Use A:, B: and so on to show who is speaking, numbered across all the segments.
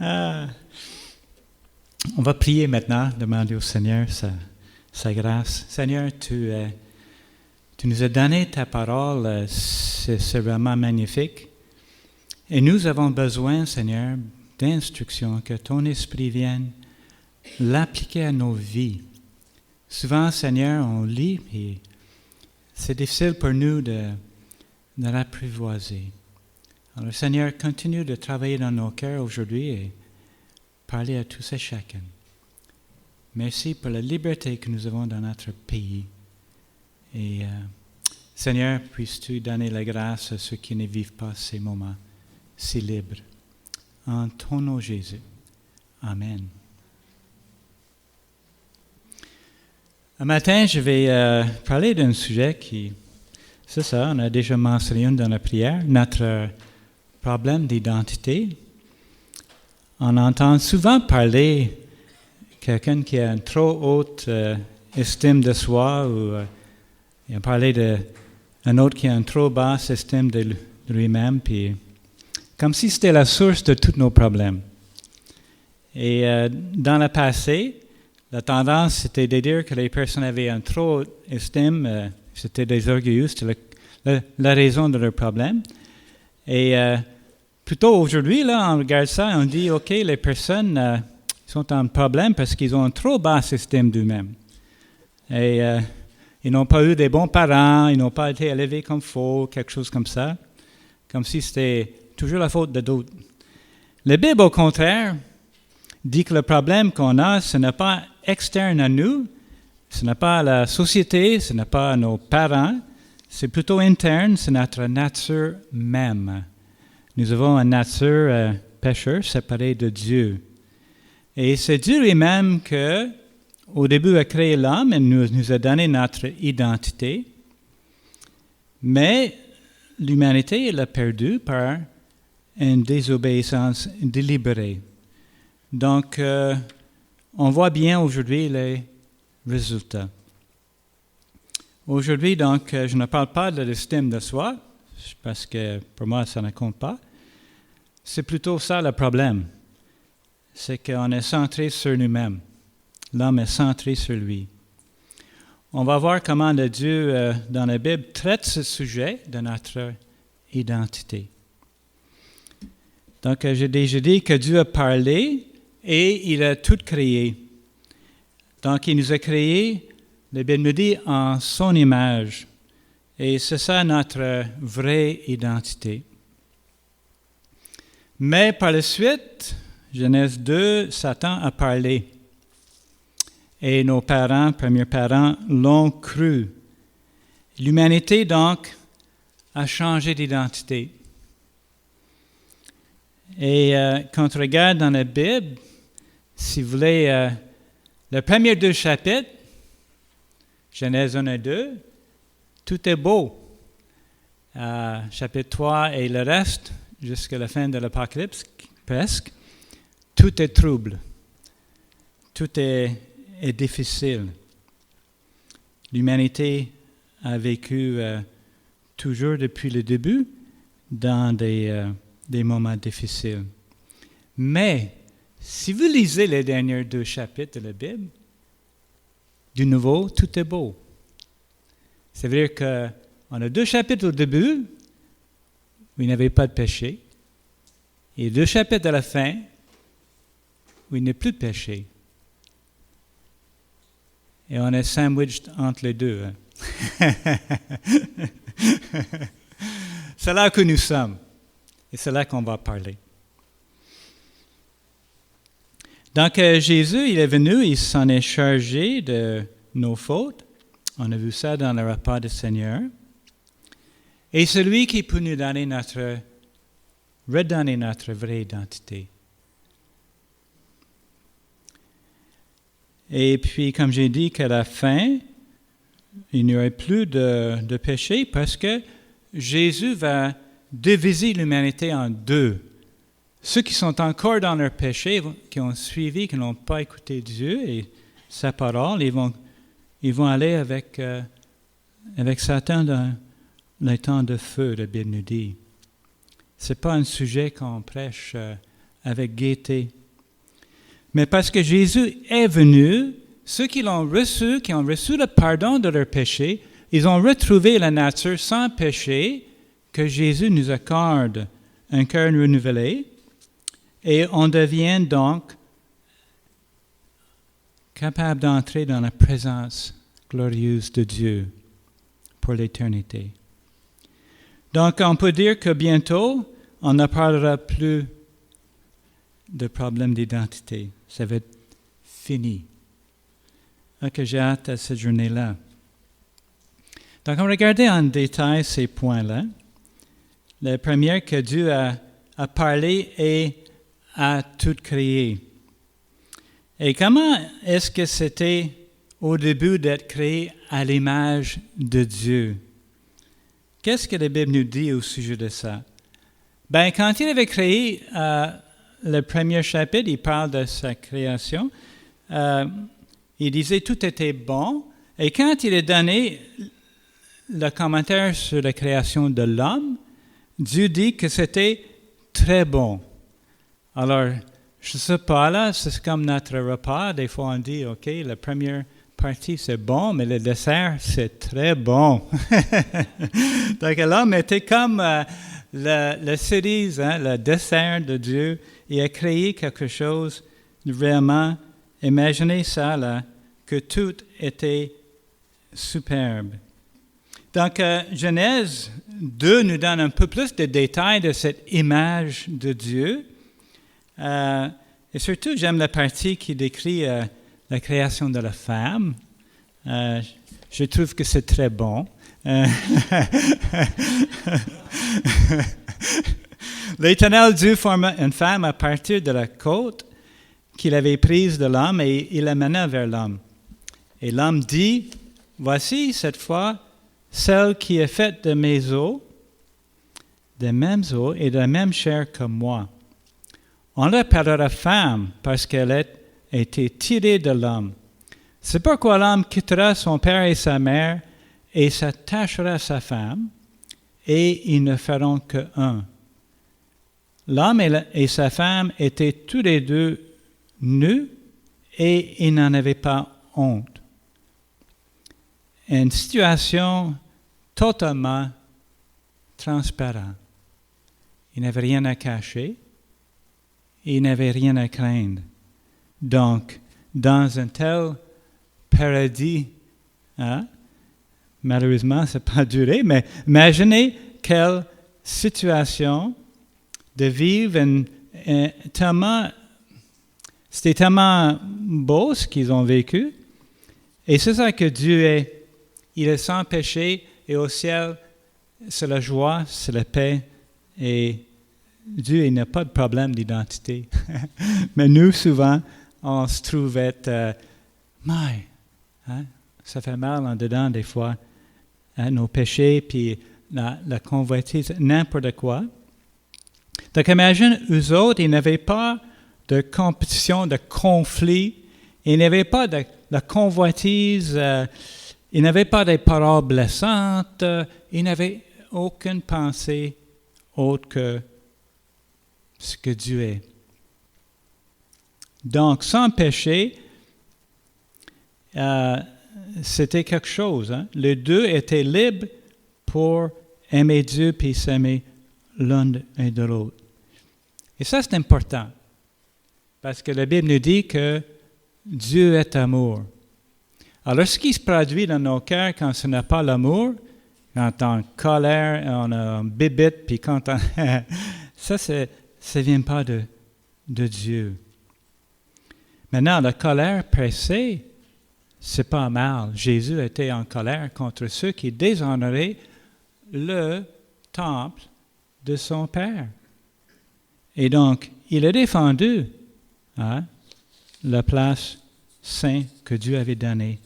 A: Ah. On va prier maintenant, demander au Seigneur sa grâce. Seigneur, tu nous as donné ta parole, c'est vraiment magnifique. Et nous avons besoin, Seigneur, d'instruction, que ton esprit vienne l'appliquer à nos vies. Souvent, Seigneur, on lit et c'est difficile pour nous de l'apprivoiser. Alors, Seigneur, continue de travailler dans nos cœurs aujourd'hui et parler à tous et chacun. Merci pour la liberté que nous avons dans notre pays. Et Seigneur, puisses-tu donner la grâce à ceux qui ne vivent pas ces moments si libres. En ton nom, Jésus. Amen. Un matin, je vais parler d'un sujet qui, c'est ça, on a déjà mentionné dans la prière, notre problème d'identité. On entend souvent parler quelqu'un qui a une trop haute estime de soi ou on parlait d'un autre qui a une trop basse estime de lui-même, puis comme si c'était la source de tous nos problèmes. Et dans le passé, la tendance c'était de dire que les personnes avaient une trop haute estime, c'était des orgueilleux, c'était la raison de leurs problèmes. Et plutôt aujourd'hui, là, on regarde ça et on dit, OK, les personnes sont en problème parce qu'ils ont une trop basse estime d'eux-mêmes. Et ils n'ont pas eu des bons parents, ils n'ont pas été élevés comme il faut, quelque chose comme ça. Comme si c'était toujours la faute de d'autres. La Bible, au contraire, dit que le problème qu'on a, ce n'est pas externe à nous, ce n'est pas à la société, ce n'est pas à nos parents, c'est plutôt interne, c'est notre nature même. Nous avons une nature pécheur, séparée de Dieu. Et c'est Dieu lui-même qui, au début, a créé l'homme et nous a donné notre identité. Mais l'humanité l'a perdue par une désobéissance délibérée. Donc, on voit bien aujourd'hui les résultats. Aujourd'hui, donc, je ne parle pas de l'estime de soi, parce que pour moi, ça ne compte pas. C'est plutôt ça le problème. C'est qu'on est centré sur nous-mêmes. L'homme est centré sur lui. On va voir comment Dieu, dans la Bible, traite ce sujet de notre identité. Donc, j'ai déjà dit que Dieu a parlé et il a tout créé. Donc, il nous a créés, la Bible nous dit, en son image. Et c'est ça notre vraie identité. Mais par la suite, Genèse 2, Satan a parlé. Et nos parents, premiers parents, l'ont cru. L'humanité, donc, a changé d'identité. Et quand on regarde dans la Bible, si vous voulez, les premiers 2 chapitres, Genèse 1 et 2, tout est beau. Chapitre 3 et le reste, jusqu'à la fin de l'Apocalypse, presque, tout est trouble. Tout est difficile. L'humanité a vécu toujours depuis le début dans des moments difficiles. Mais, si vous lisez les derniers 2 chapitres de la Bible, de nouveau, tout est beau. Ça veut dire qu'on a 2 chapitres au début où il n'y avait pas de péché, et 2 chapitres à la fin où il n'y a plus de péché. Et on est sandwiched entre les deux. Hein? C'est là que nous sommes. Et c'est là qu'on va parler. Donc, Jésus, il est venu, il s'en est chargé de nos fautes. On a vu ça dans le rapport du Seigneur. Et celui qui peut nous donner redonner notre vraie identité. Et puis, comme j'ai dit qu'à la fin, il n'y aurait plus de péché parce que Jésus va diviser l'humanité en 2. Ceux qui sont encore dans leur péché, qui ont suivi, qui n'ont pas écouté Dieu et sa parole, ils vont aller avec Satan dans le temps de feu, la Bible nous dit. Ce n'est pas un sujet qu'on prêche avec gaieté. Mais parce que Jésus est venu, ceux qui l'ont reçu, qui ont reçu le pardon de leurs péchés, ils ont retrouvé la nature sans péché que Jésus nous accorde, un cœur renouvelé, et on devient donc capable d'entrer dans la présence glorieuse de Dieu pour l'éternité. Donc, on peut dire que bientôt, on ne parlera plus de problèmes d'identité. Ça va être fini. Donc, j'ai hâte à cette journée-là. Donc, on va regarder en détail ces points-là. La première, que Dieu a parlé et a tout créé. Et comment est-ce que c'était au début d'être créé à l'image de Dieu? Qu'est-ce que la Bible nous dit au sujet de ça? Ben, quand il avait créé le premier chapitre, il parle de sa création. Il disait tout était bon. Et quand il a donné le commentaire sur la création de l'homme, Dieu dit que c'était très bon. Alors, je ne sais pas, là, c'est comme notre repas. Des fois, on dit, OK, la première partie, c'est bon, mais le dessert, c'est très bon. Donc, l'homme était comme le cerise, le dessert de Dieu. Il a créé quelque chose de vraiment, imaginez ça, là, que tout était superbe. Donc, Genèse 2 nous donne un peu plus de détails de cette image de Dieu. Et surtout, j'aime la partie qui décrit la création de la femme. Je trouve que c'est très bon. L'Éternel Dieu forma une femme à partir de la côte qu'il avait prise de l'homme et il l'amena vers l'homme. Et l'homme dit, « Voici cette fois celle qui est faite de mes os, des mêmes os et de la même chair que moi. On l'appellera femme parce qu'elle a été tirée de l'homme. C'est pourquoi l'homme quittera son père et sa mère et s'attachera à sa femme, et ils ne feront qu'un. L'homme et sa femme étaient tous les deux nus et ils n'en avaient pas honte. Une situation totalement transparente. Il n'avait rien à cacher. Il n'avait rien à craindre. Donc, dans un tel paradis, malheureusement, ça n'a pas duré, mais imaginez quelle situation de vivre c'était tellement beau ce qu'ils ont vécu. Et c'est ça que Dieu est. Il est sans péché et au ciel, c'est la joie, c'est la paix. Et Dieu, il n'a pas de problème d'identité. Mais nous, souvent, on se trouve être ça fait mal en dedans des fois, nos péchés, puis la convoitise, n'importe quoi. Donc, imagine, eux autres, ils n'avaient pas de compétition, de conflit, ils n'avaient pas de convoitise, ils n'avaient pas des paroles blessantes, ils n'avaient aucune pensée autre que ce que Dieu est. Donc, sans péché, c'était quelque chose. Les deux étaient libres pour aimer Dieu puis s'aimer l'un et de l'autre. Et ça, c'est important. Parce que la Bible nous dit que Dieu est amour. Alors, ce qui se produit dans nos cœurs quand ce n'est pas l'amour, quand on est en colère, on a un bébite, puis quand on... ça ne vient pas de Dieu. Maintenant, la colère pressée, c'est pas mal. Jésus était en colère contre ceux qui déshonoraient le temple de son Père. Et donc, il a défendu la place sainte que Dieu avait donnée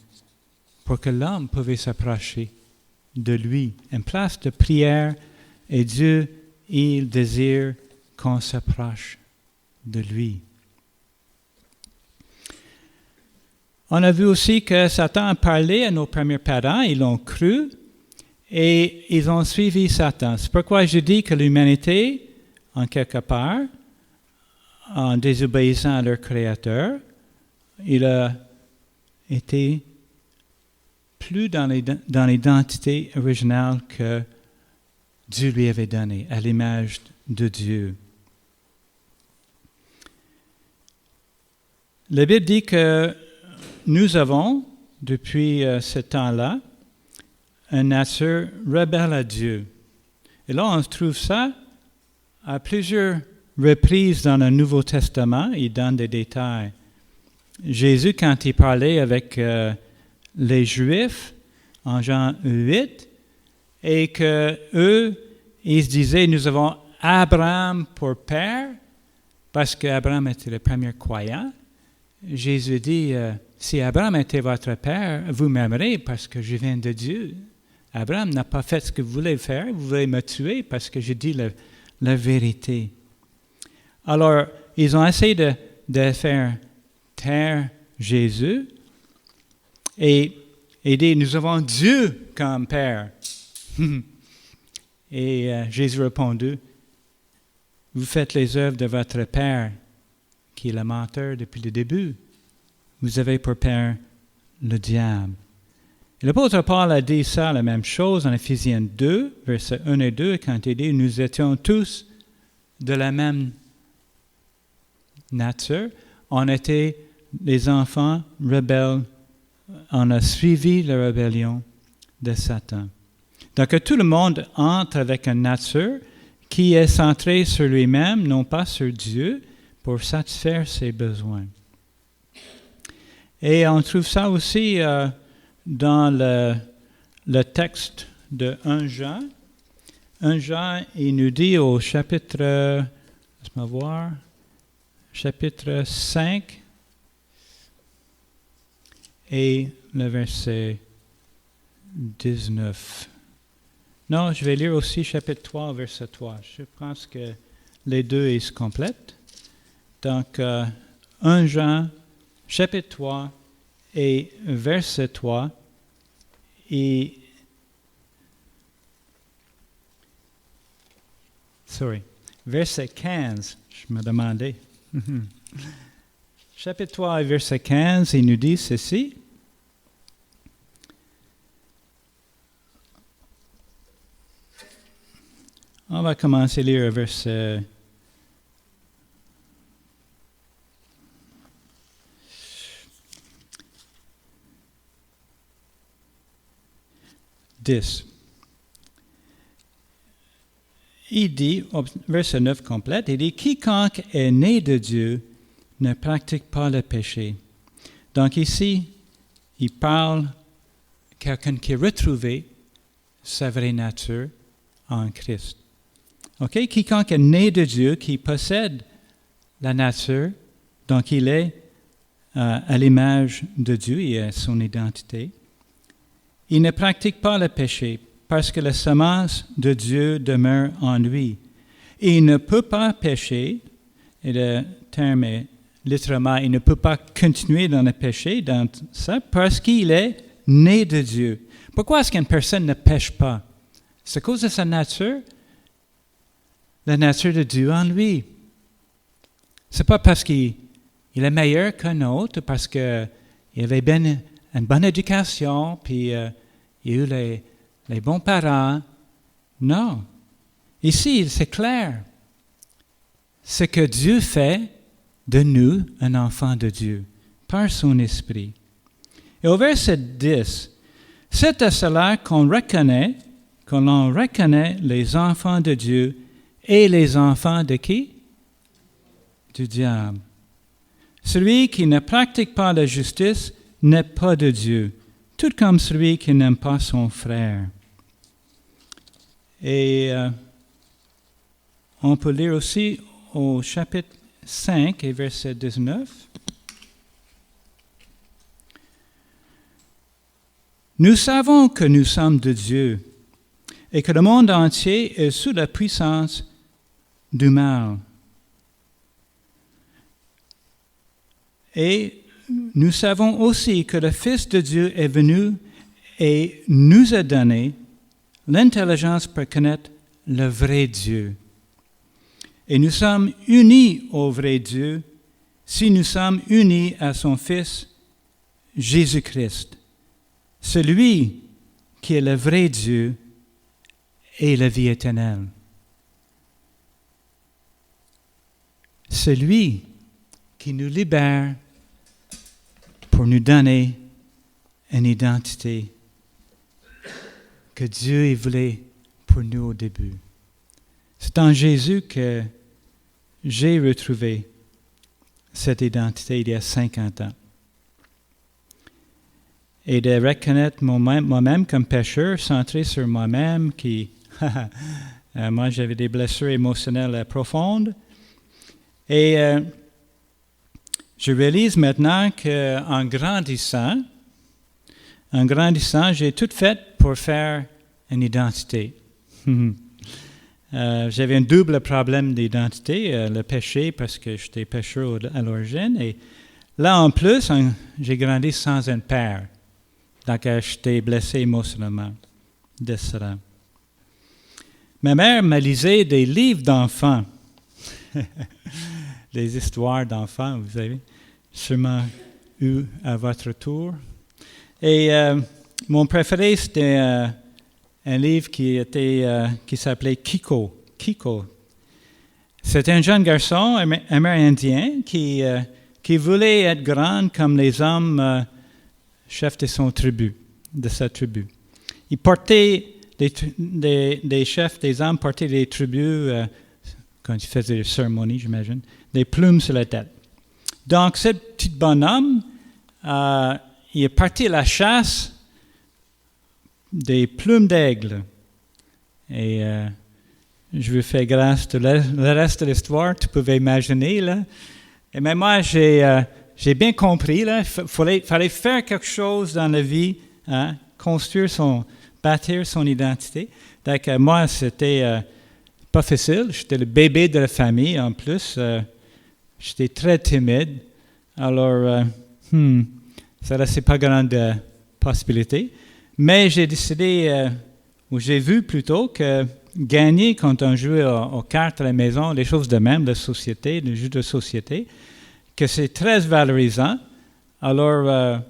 A: pour que l'homme pouvait s'approcher de lui. Une place de prière, et Dieu, il désire qu'on s'approche de lui. On a vu aussi que Satan a parlé à nos premiers parents, ils l'ont cru, et ils ont suivi Satan. C'est pourquoi je dis que l'humanité, en quelque part, en désobéissant à leur Créateur, il a été plus dans l'identité originale que Dieu lui avait donnée, à l'image de Dieu. La Bible dit que nous avons, depuis ce temps-là, une nature rebelle à Dieu. Et là, on trouve ça à plusieurs reprises dans le Nouveau Testament. Il donne des détails. Jésus, quand il parlait avec les Juifs en Jean 8, et qu'eux, ils se disaient, nous avons Abraham pour père, parce qu'Abraham était le premier croyant. Jésus dit, si Abraham était votre père, vous m'aimerez parce que je viens de Dieu. Abraham n'a pas fait ce que vous voulez faire, vous voulez me tuer parce que j'ai dit la vérité. Alors, ils ont essayé de faire taire Jésus et dit, nous avons Dieu comme père. Et Jésus répondit, vous faites les œuvres de votre père, qui est le menteur depuis le début. Vous avez pour père le diable. Et l'apôtre Paul a dit ça, la même chose, en Éphésiens 2, versets 1 et 2, quand il dit, nous étions tous de la même nature. On était des enfants rebelles. On a suivi la rébellion de Satan. Donc, tout le monde entre avec une nature qui est centrée sur lui-même, non pas sur Dieu, pour satisfaire ses besoins. Et on trouve ça aussi dans le texte de 1 Jean. 1 Jean, il nous dit au chapitre, laisse-moi voir, chapitre 5 et le verset 19. Non, je vais lire aussi chapitre 3, verset 3. Je pense que les deux, ils se complètent. Donc, 1 Jean, chapitre 3 et verset 3. Verset 15, je me demandais. Chapitre 3 et verset 15, il nous dit ceci. On va commencer à lire verset 10. Il dit, verset 9 complète, il dit, quiconque est né de Dieu ne pratique pas le péché. Donc ici, il parle de quelqu'un qui a retrouvé sa vraie nature en Christ. OK? Quiconque est né de Dieu, qui possède la nature, donc il est à l'image de Dieu et à son identité, il ne pratique pas le péché parce que la semence de Dieu demeure en lui. Et il ne peut pas pécher, et le terme est littéralement, il ne peut pas continuer dans le péché, dans ça, parce qu'il est né de Dieu. Pourquoi est-ce qu'une personne ne pêche pas? C'est à cause de sa nature, la nature de Dieu en lui. C'est pas parce qu'il est meilleur qu'un autre, parce qu'il avait une bonne éducation, puis il a eu les bons parents. Non. Ici, c'est clair. Ce que Dieu fait de nous un enfant de Dieu, par son esprit. Et au verset 10, c'est à cela qu'on reconnaît les enfants de Dieu et les enfants de qui? Du diable. Celui qui ne pratique pas la justice n'est pas de Dieu, tout comme celui qui n'aime pas son frère. Et on peut lire aussi au chapitre 5 et verset 19. Nous savons que nous sommes de Dieu et que le monde entier est sous la puissance du mal. Et nous savons aussi que le Fils de Dieu est venu et nous a donné l'intelligence pour connaître le vrai Dieu. Et nous sommes unis au vrai Dieu si nous sommes unis à son Fils Jésus-Christ, celui qui est le vrai Dieu et la vie éternelle. Celui qui nous libère pour nous donner une identité que Dieu voulait pour nous au début. C'est en Jésus que j'ai retrouvé cette identité il y a 50 ans. Et de reconnaître moi-même comme pécheur, centré sur moi-même, moi j'avais des blessures émotionnelles profondes. Et je réalise maintenant qu'en grandissant, j'ai tout fait pour faire une identité. J'avais un double problème d'identité, le péché parce que j'étais pécheur à l'origine. Et là, en plus, j'ai grandi sans un père. Donc, j'étais blessé émotionnellement de cela. Ma mère me lisait des livres d'enfants. Des histoires d'enfants, vous avez sûrement eu à votre tour. Et mon préféré, c'était un livre qui s'appelait Kiko. Kiko. C'était un jeune garçon amérindien qui voulait être grand comme les hommes chefs de sa tribu. Il portait des chefs des hommes portaient des tribus quand ils faisaient des cérémonies, j'imagine, des plumes sur la tête. Donc, ce petit bonhomme, il est parti à la chasse des plumes d'aigle. Et je vous fais grâce de le reste de l'histoire, tu pouvais imaginer, là. Et même moi, j'ai bien compris, là, fallait faire quelque chose dans la vie, hein, bâtir son identité. Donc, moi, c'était pas facile. J'étais le bébé de la famille, en plus. J'étais très timide. Alors, ça ne laissait pas grande possibilité. Mais j'ai décidé, ou j'ai vu plutôt, que gagner quand on jouait aux cartes à la maison, les choses de même, de société, des jeux de société, que c'est très valorisant. Alors,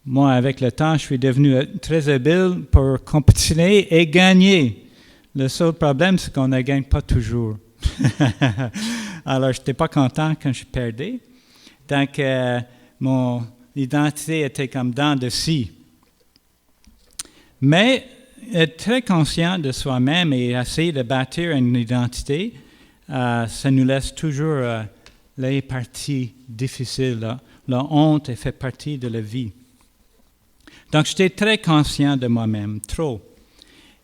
A: moi, avec le temps, je suis devenu très habile pour compétitionner et gagner. Le seul problème, c'est qu'on ne gagne pas toujours. Alors, je n'étais pas content quand je perdais. Donc, mon identité était comme dents de scie. Mais être très conscient de soi-même et essayer de bâtir une identité, ça nous laisse toujours les parties difficiles. Là. La honte fait partie de la vie. Donc, j'étais très conscient de moi-même, trop.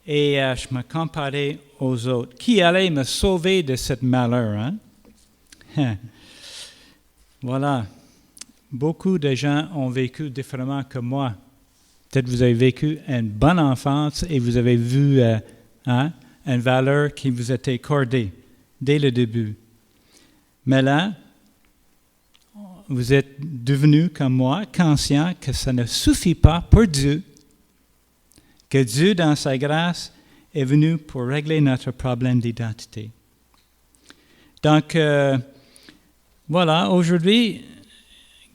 A: Et je me comparais aux autres. Qui allait me sauver de ce malheur? Hein? Voilà. Beaucoup de gens ont vécu différemment que moi. Peut-être que vous avez vécu une bonne enfance et vous avez vu une valeur qui vous a été accordée dès le début. Mais là, vous êtes devenu comme moi, conscient que ça ne suffit pas pour Dieu, que Dieu, dans sa grâce, est venu pour régler notre problème d'identité. Donc, voilà, aujourd'hui,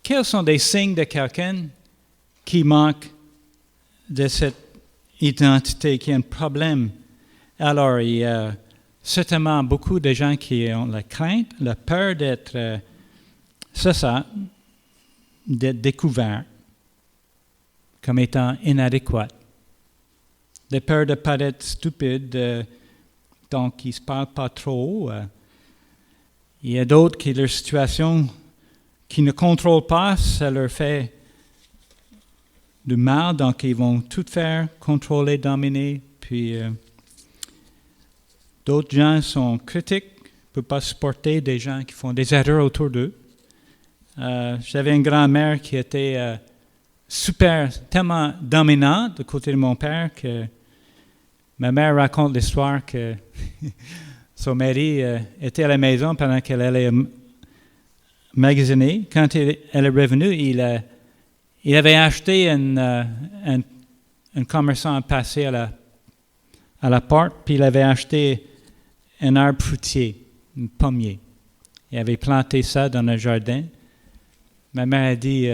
A: quels sont les signes de quelqu'un qui manque de cette identité, qui a un problème? Alors, il y a certainement beaucoup de gens qui ont la crainte, la peur d'être, d'être découvert comme étant inadéquat. La peur de ne pas être stupide, donc ils ne se parlent pas trop. Il y a d'autres qui, leur situation, qui ne contrôlent pas, ça leur fait du mal, donc ils vont tout faire, contrôler, dominer. Puis d'autres gens sont critiques, ne peuvent pas supporter des gens qui font des erreurs autour d'eux. J'avais une grand-mère qui était tellement dominante du côté de mon père que ma mère raconte l'histoire que son mari était à la maison pendant qu'elle allait magasiner. Quand elle est revenue, il avait acheté un commerçant passé à la porte, puis il avait acheté un arbre fruitier. un pommier. Il avait planté ça dans le jardin. Ma mère a dit,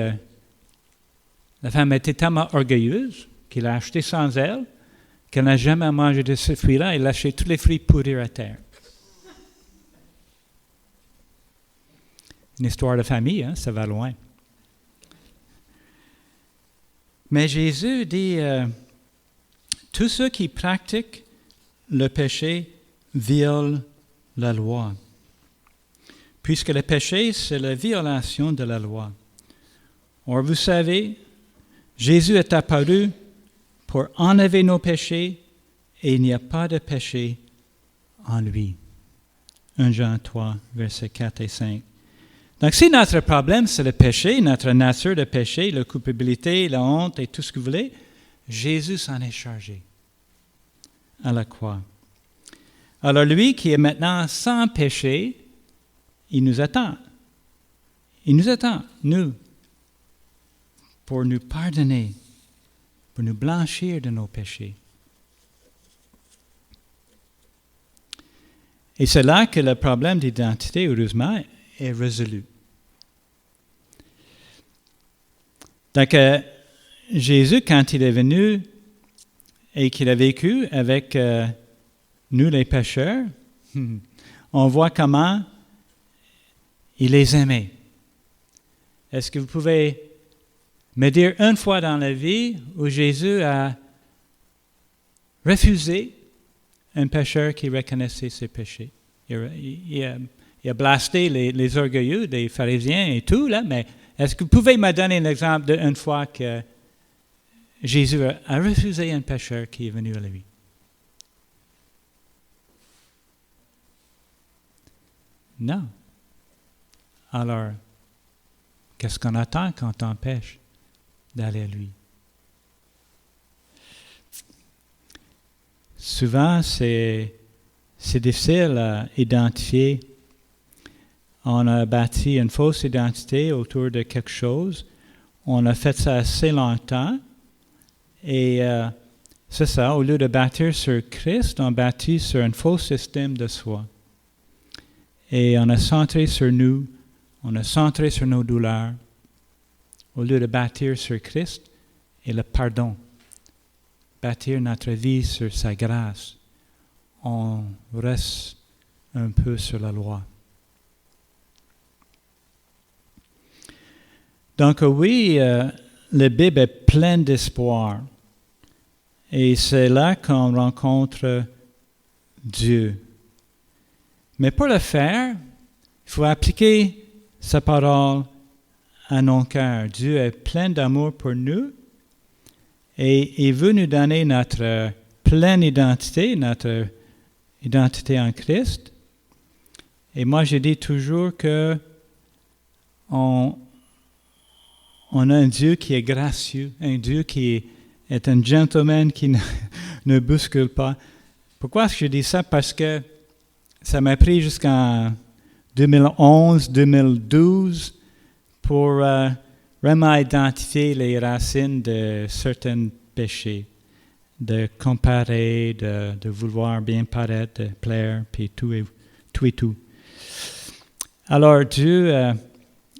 A: la femme était tellement orgueilleuse qu'il a acheté sans elle, qu'elle n'a jamais mangé de ce fruit-là et lâché tous les fruits pourrir à terre. Une histoire de famille, hein, ça va loin. Mais Jésus dit, tous ceux qui pratiquent le péché violent la loi. Puisque le péché, c'est la violation de la loi. Or, vous savez, Jésus est apparu pour enlever nos péchés et il n'y a pas de péché en lui. 1 Jean 3, versets 4 et 5. Donc, si notre problème, c'est le péché, notre nature de péché, la culpabilité, la honte et tout ce que vous voulez, Jésus s'en est chargé à la croix. Alors, lui qui est maintenant sans péché, il nous attend. Il nous attend, nous, pour nous pardonner, pour nous blanchir de nos péchés. Et c'est là que le problème d'identité, heureusement, est résolu. Donc, Jésus, quand il est venu et qu'il a vécu avec nous les pécheurs, on voit comment il les aimait. Est-ce que vous pouvez me dire une fois dans la vie où Jésus a refusé un pécheur qui reconnaissait ses péchés? Il a blasté les orgueilleux des pharisiens et tout, là, mais est-ce que vous pouvez me donner un exemple d'une fois que Jésus a refusé un pécheur qui est venu à lui? Non. Alors, qu'est-ce qu'on attend quand on pêche? D'aller à lui. Souvent, c'est difficile à identifier. On a bâti une fausse identité autour de quelque chose. On a fait ça assez longtemps. Et c'est ça, au lieu de bâtir sur Christ, on bâtit sur une fausse estime de soi. Et on a centré sur nous, on a centré sur nos douleurs, au lieu de bâtir sur Christ et le pardon. Bâtir notre vie sur sa grâce. On reste un peu sur la loi. Donc oui, la Bible est pleine d'espoir. Et c'est là qu'on rencontre Dieu. Mais pour le faire, il faut appliquer sa parole à nos cœurs. Dieu est plein d'amour pour nous et il veut nous donner notre pleine identité, notre identité en Christ. Et moi, je dis toujours que on a un Dieu qui est gracieux, un Dieu qui est un gentleman qui ne bouscule pas. Pourquoi est-ce que je dis ça? Parce que ça m'a pris jusqu'en 2011, 2012 pour vraiment identifier les racines de certains péchés, de comparer, de vouloir bien paraître, de plaire, puis tout et tout. Alors Dieu,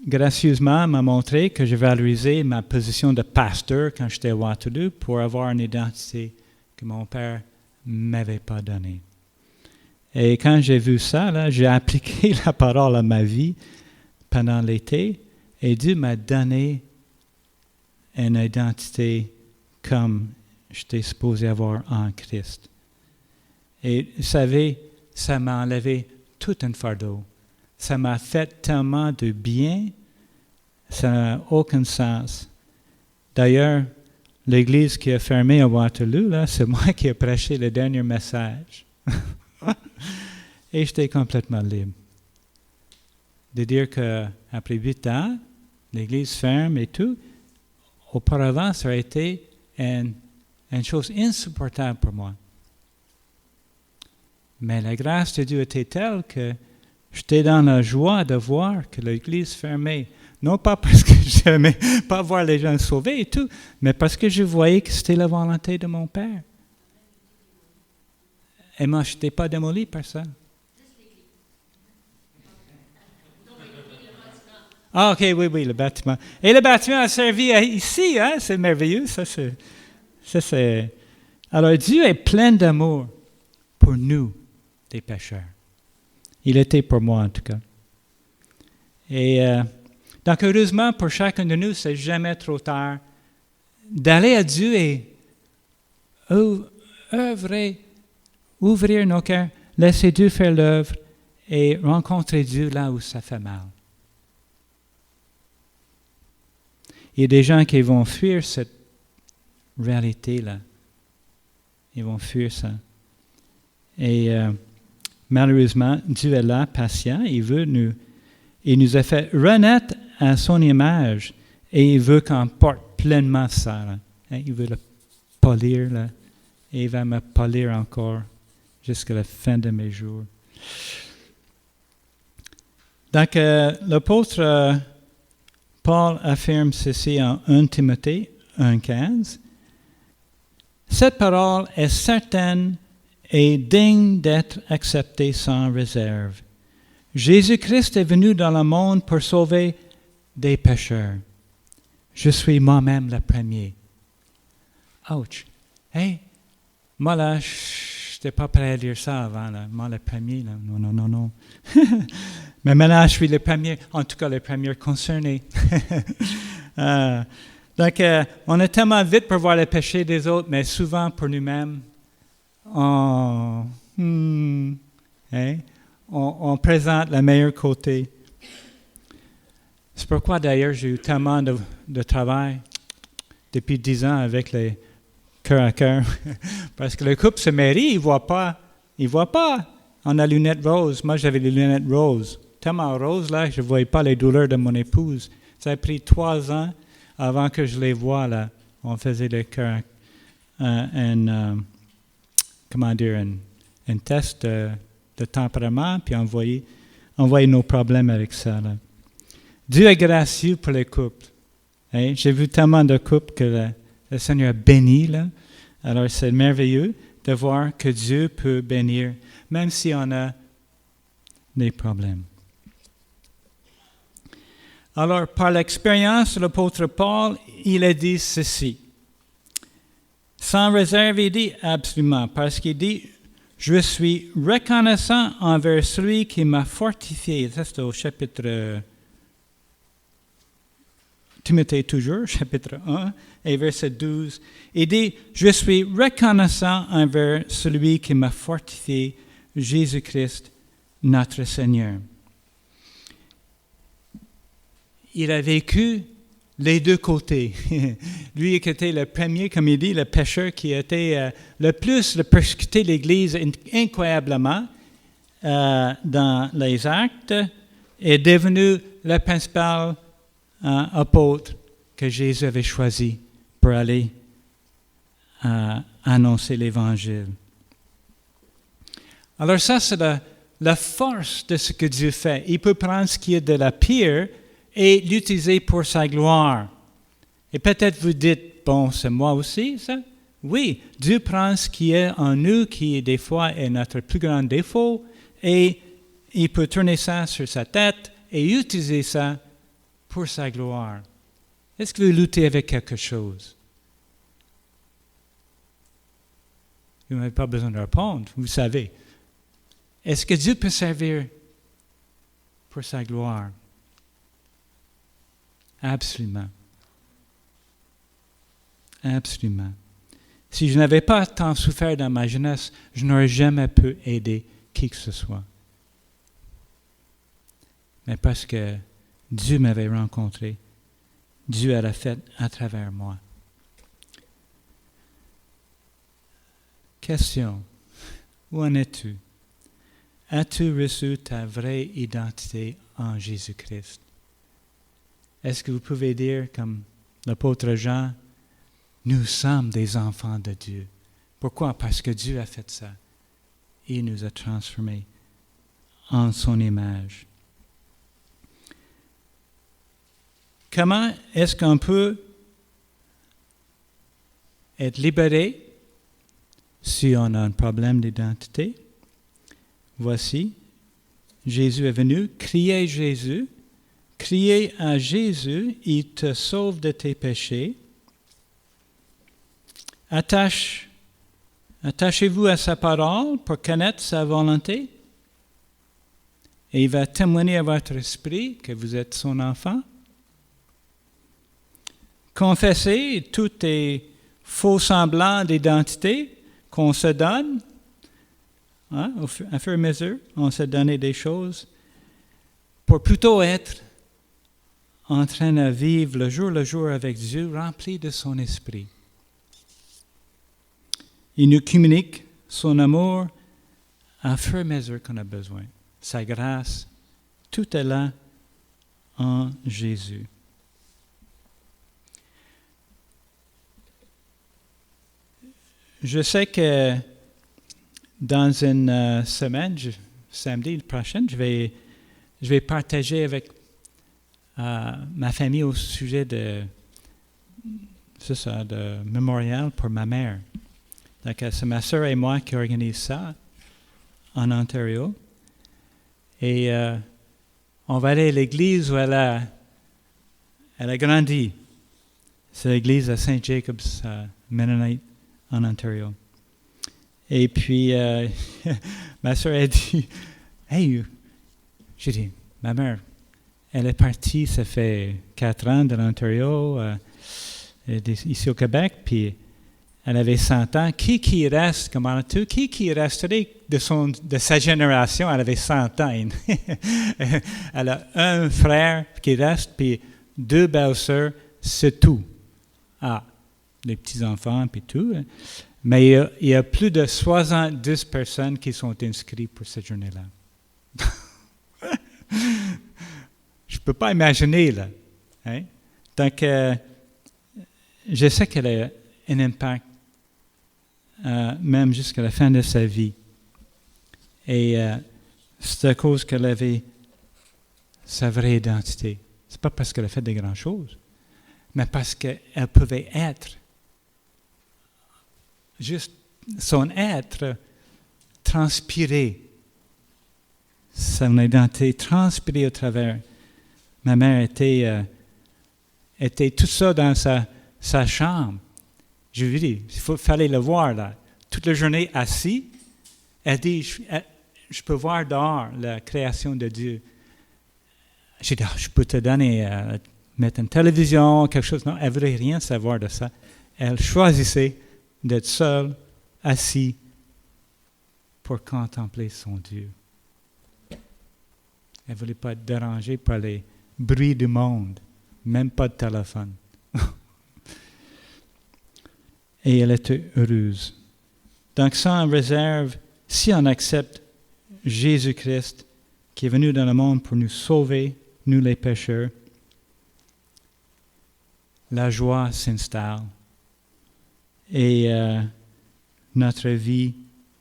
A: gracieusement, m'a montré que je valorisais ma position de pasteur quand j'étais à Waterloo pour avoir une identité que mon père ne m'avait pas donnée. Et quand j'ai vu ça, là, j'ai appliqué la parole à ma vie pendant l'été et Dieu m'a donné une identité comme j'étais supposé avoir en Christ. Et vous savez, ça m'a enlevé tout un fardeau. Ça m'a fait tellement de bien, ça n'a aucun sens. D'ailleurs, l'église qui a fermé à Waterloo, là, c'est moi qui ai prêché le dernier message. Et j'étais complètement libre. De dire qu'après 8 ans, l'église ferme et tout, auparavant, ça a été une chose insupportable pour moi. Mais la grâce de Dieu était telle que j'étais dans la joie de voir que l'église fermait. Non pas parce que j'aimais pas voir les gens sauvés et tout, mais parce que je voyais que c'était la volonté de mon Père. Et moi, je n'étais pas démoli par ça. Ah, OK, oui, le bâtiment. Et le bâtiment a servi ici, hein? C'est merveilleux, ça c'est... Alors, Dieu est plein d'amour pour nous, les pécheurs. Il était pour moi, en tout cas. Et donc, heureusement, pour chacun de nous, c'est jamais trop tard d'aller à Dieu et œuvrer, ouvrir nos cœurs, laisser Dieu faire l'œuvre et rencontrer Dieu là où ça fait mal. Il y a des gens qui vont fuir cette réalité-là. Ils vont fuir ça. Et malheureusement, Dieu est là, patient. Il nous a fait renaître à son image et il veut qu'on porte pleinement ça. Là. Il veut le polir, là, et il va me polir encore jusqu'à la fin de mes jours. Donc, l'apôtre Paul affirme ceci en 1 Timothée 1,15. Cette parole est certaine et digne d'être acceptée sans réserve. Jésus-Christ est venu dans le monde pour sauver des pécheurs. Je suis moi-même le premier. Ouch! Hey, moi là, je n'étais pas prêt à dire ça avant. Là. Moi, le premier, là. Non. Mais maintenant, je suis le premier, en tout cas le premier concerné. Donc, on est tellement vite pour voir le péché des autres, mais souvent pour nous-mêmes, on présente le meilleur côté. C'est pourquoi d'ailleurs j'ai eu tellement de travail depuis 10 ans avec les cœur à cœur. Parce que le couple se marie, il ne voit pas. On a les lunettes roses. Moi, j'avais les lunettes roses. Tellement roses, là, je ne voyais pas les douleurs de mon épouse. Ça a pris 3 ans avant que je les voie, là. On faisait le cœur, un test de tempérament, puis on voyait nos problèmes avec ça, là. Dieu est gracieux pour les couples. Hein? J'ai vu tellement de couples que le Seigneur a béni, là. Alors, c'est merveilleux de voir que Dieu peut bénir, même si on a des problèmes. Alors, par l'expérience de l'apôtre Paul, il a dit ceci. Sans réserve, il dit absolument, parce qu'il dit, je suis reconnaissant envers celui qui m'a fortifié. Ça, c'est au chapitre Timothée toujours, chapitre 1, et verset 12. Il dit, je suis reconnaissant envers celui qui m'a fortifié, Jésus-Christ, notre Seigneur. Il a vécu les deux côtés. Lui qui était le premier, comme il dit, le pécheur qui était le persécuté l'Église incroyablement dans les actes, est devenu le principal apôtre que Jésus avait choisi pour aller annoncer l'Évangile. Alors ça, c'est la force de ce que Dieu fait. Il peut prendre ce qui est de la pire et l'utiliser pour sa gloire. Et peut-être vous dites, bon, c'est moi aussi, ça? Oui, Dieu prend ce qui est en nous, qui des fois est notre plus grand défaut, et il peut tourner ça sur sa tête et utiliser ça pour sa gloire. Est-ce que vous luttez avec quelque chose? Vous n'avez pas besoin de répondre, vous savez. Est-ce que Dieu peut servir pour sa gloire? Absolument. Absolument. Si je n'avais pas tant souffert dans ma jeunesse, je n'aurais jamais pu aider qui que ce soit. Mais parce que Dieu m'avait rencontré, Dieu l'a fait à travers moi. Question. Où en es-tu? As-tu reçu ta vraie identité en Jésus-Christ? Est-ce que vous pouvez dire, comme l'apôtre Jean, nous sommes des enfants de Dieu. Pourquoi? Parce que Dieu a fait ça. Il nous a transformés en son image. Comment est-ce qu'on peut être libéré si on a un problème d'identité? Voici, Jésus est venu, criez Jésus, criez à Jésus, il te sauve de tes péchés. Attachez-vous à sa parole pour connaître sa volonté. Et il va témoigner à votre esprit que vous êtes son enfant. Confessez tous les faux semblants d'identité qu'on se donne. Hein, à fur et à mesure, on se donne des choses pour plutôt être en train de vivre le jour avec Dieu, rempli de son esprit. Il nous communique son amour à fur et à mesure qu'on a besoin. Sa grâce, tout est là en Jésus. Je sais que dans une semaine, samedi prochain, je vais partager avec ma famille au sujet de mémorial pour ma mère. Donc, c'est ma soeur et moi qui organisent ça en Ontario. Et on va aller à l'église où elle a grandi. C'est l'église à St. Jacob's Mennonite en Ontario. Et puis, ma soeur a dit, « Hey, j'ai dit, ma mère, elle est partie, ça fait 4 ans de l'Ontario, ici au Québec, puis elle avait 100 ans. Qui reste, comment tout, qui resterait de sa génération, elle avait 100 ans. Elle a un frère qui reste, puis 2 belles-sœurs, c'est tout. Ah, les petits-enfants, puis tout. Mais il y a plus de 70 personnes qui sont inscrites pour cette journée-là. Je ne peux pas imaginer, là. Hein? Donc, je sais qu'elle a un impact, même jusqu'à la fin de sa vie. Et c'est à cause qu'elle avait sa vraie identité. Ce n'est pas parce qu'elle a fait de grandes choses, mais parce qu'elle pouvait être, juste son être transpiré, son identité transpirée au travers. Ma mère était tout ça dans sa chambre. Je lui dis, il fallait le voir là. Toute la journée assis, elle dit, je peux voir dehors la création de Dieu. J'ai dit, je peux te donner, mettre une télévision, quelque chose. Non, elle ne voulait rien savoir de ça. Elle choisissait d'être seule, assise, pour contempler son Dieu. Elle ne voulait pas être dérangée par les bruits du monde, même pas de téléphone. Et elle était heureuse. Donc, sans réserve, si on accepte Jésus-Christ, qui est venu dans le monde pour nous sauver, nous les pécheurs, la joie s'installe et notre vie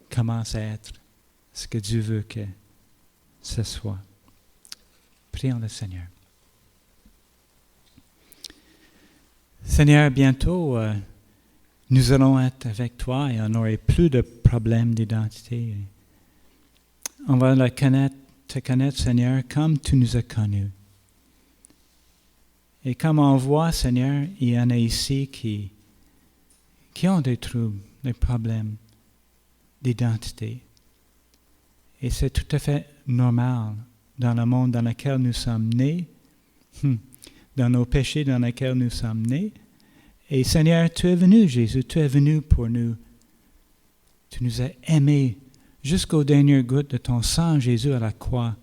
A: commence à être ce que Dieu veut que ce soit. Prions le Seigneur. Seigneur, bientôt, nous allons être avec toi et on n'aurait plus de problèmes d'identité. On va te connaître, Seigneur, comme tu nous as connus. Et comme on voit, Seigneur, il y en a ici qui ont des troubles, des problèmes d'identité. Et c'est tout à fait normal dans le monde dans lequel nous sommes nés, dans nos péchés dans lesquels nous sommes nés. Et Seigneur, tu es venu, Jésus, tu es venu pour nous. Tu nous as aimés jusqu'aux dernières gouttes de ton sang, Jésus, à la croix.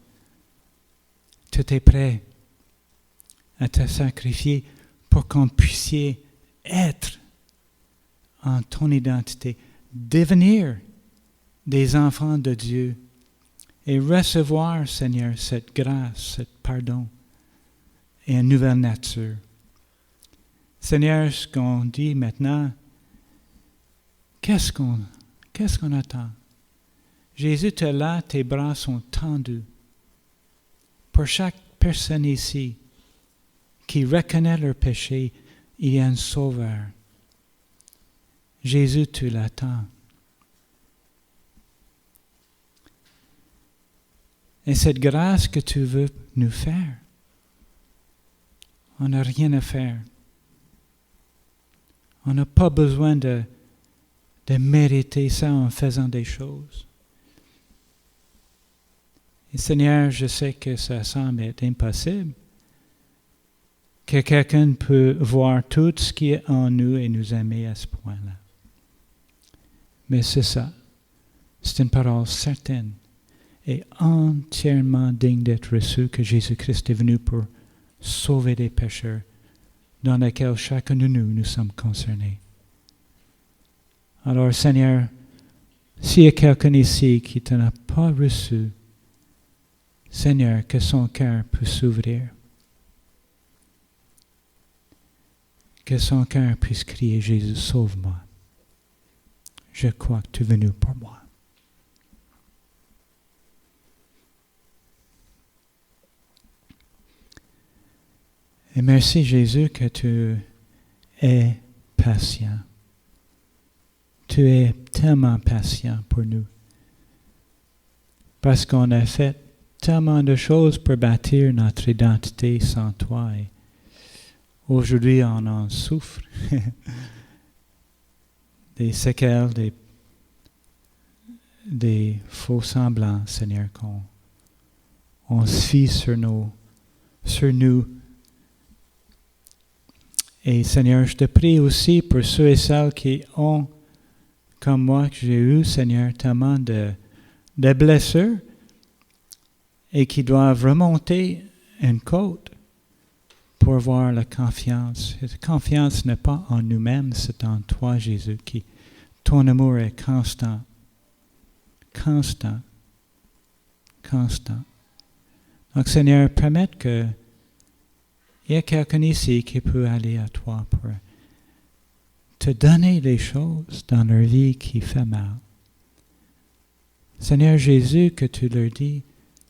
A: Tu étais prêt à te sacrifier pour qu'on puisse être en ton identité, devenir des enfants de Dieu et recevoir, Seigneur, cette grâce, ce pardon et une nouvelle nature. Seigneur, ce qu'on dit maintenant, qu'est-ce qu'on attend? Jésus, tu es là, tes bras sont tendus. Pour chaque personne ici qui reconnaît leur péché, il y a un sauveur. Jésus, tu l'attends. Et cette grâce que tu veux nous faire, On n'a rien à faire. On n'a pas besoin de mériter ça en faisant des choses. Et Seigneur, je sais que ça semble être impossible, que quelqu'un peut voir tout ce qui est en nous et nous aimer à ce point-là. Mais c'est ça. C'est une parole certaine et entièrement digne d'être reçue que Jésus-Christ est venu pour sauver des pécheurs dans lesquels chacun de nous sommes concernés. Alors, Seigneur, s'il y a quelqu'un ici qui ne t'a pas reçu, Seigneur, que son cœur puisse s'ouvrir. Que son cœur puisse crier, Jésus, sauve-moi. Je crois que tu es venu pour moi. Et merci Jésus que tu es patient. Tu es tellement patient pour nous. Parce qu'on a fait tellement de choses pour bâtir notre identité sans toi. Et aujourd'hui, on en souffre. Des séquelles, des faux semblants, Seigneur, qu'on se fie sur nous. Et Seigneur, je te prie aussi pour ceux et celles qui ont, comme moi, que j'ai eu, Seigneur, tellement de blessures et qui doivent remonter une côte pour avoir la confiance. Cette confiance n'est pas en nous-mêmes, c'est en toi, Jésus, qui ton amour est constant. Constant. Constant. Donc, Seigneur, permette que il y a quelqu'un ici qui peut aller à toi pour te donner des choses dans leur vie qui fait mal. Seigneur Jésus, que tu leur dis,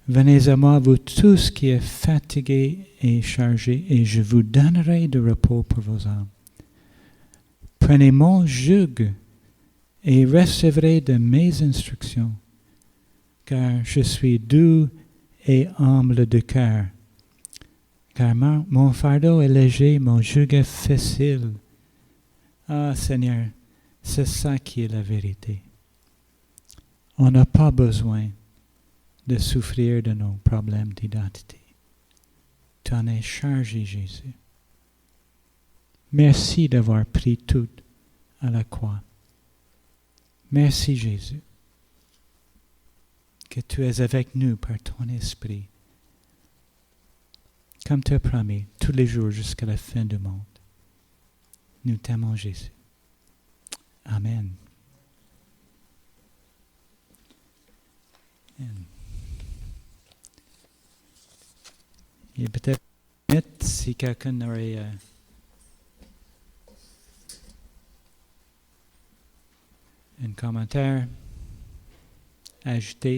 A: venez à moi, vous tous qui êtes fatigués et chargés, et je vous donnerai de repos pour vos âmes. Prenez mon joug et recevrez de mes instructions, car je suis doux et humble de cœur. Car mon fardeau est léger, mon joug est facile. Ah Seigneur, c'est ça qui est la vérité. On n'a pas besoin de souffrir de nos problèmes d'identité. Tu en es chargé, Jésus. Merci d'avoir pris tout à la croix. Merci, Jésus, que tu es avec nous par ton esprit, comme tu as promis, tous les jours jusqu'à la fin du monde. Nous t'aimons, Jésus. Amen. Il y a peut-être si quelqu'un aurait un commentaire à ajouter.